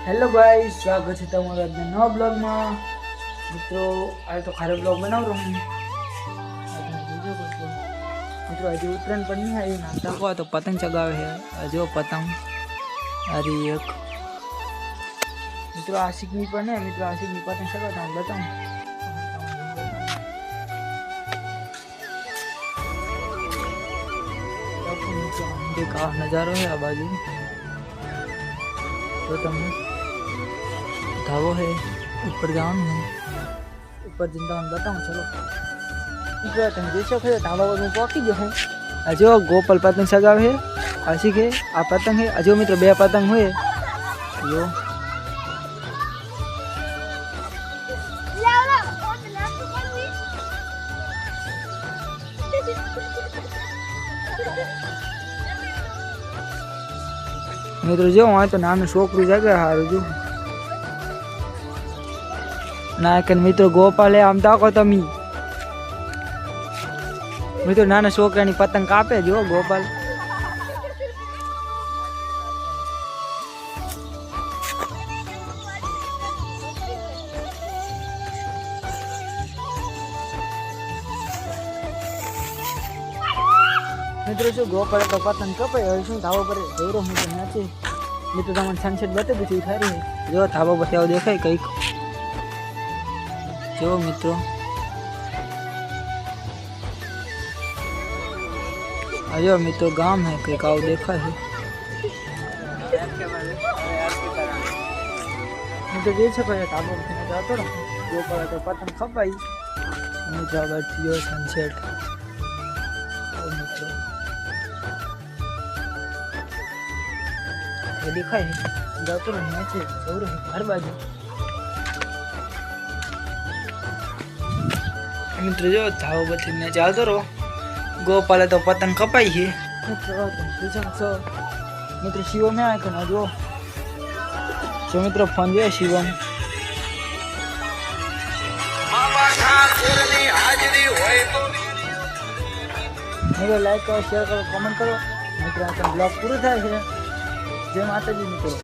Hello guys, स्वागत है तुम्हारा नवा ब्लॉग में। मित्रों आज तो खारे ब्लॉग बना रहा हूँ। मित्रों आज उत्तरायण पर नहीं आई ना को तो पतंग चगावे है। जो पतंग अरे एक मित्रों आशिकनी पर नहीं। मित्रों आशिकनी पतंग चगाता हूँ बताऊँ। देखा नज़ारो है आ बाजू तो तुम धावो है ऊपर जाऊँ है ऊपर जिंदा बताऊँ। चलो तुम देखो फिर धावा पर पहुँची जो हूँ। अजो गोपाल पतंग सगाव है आशिक है आ पतंग है। अजो मित्र बे पतंग हुए यो मित्रों जो वहाँ तो नानु छोकरू जगह हारू जो ना कन मित्रों गोपाल है आम ताको तमी मित्रों नाना छोकरानी पतंग कापे जो गोपाल। मित्रों जो गोपाल तो पतंग कपाय હવે શું ધાબા પર ગૌરવ મિત્ર નાચે। मित्रों તમને સનસેટ બતાવી દીધી થારી જો ધાબા પર આવ દેખાય કઈક જો मित्रों अयो मित्रों गांव है कई काव देखा है। मित्रों देख सको ढाबा पर जातो ना गोपाल तो पतंग खपाई मित्रों बैठियो सनसेट मित्रों ये दिखाई है जातो ना नीचे सौर हर बाजू। मित्रों जो धाव बथी ने चालतो रहो गोपाल तो पतंग कपाई है। मित्र शिवम है आखना जो मित्र फोन जो शिवम मित्र लाइक करो शेयर करो कमेंट करो। मित्र ब्लॉग पूरा था जय माता जी मित्रों।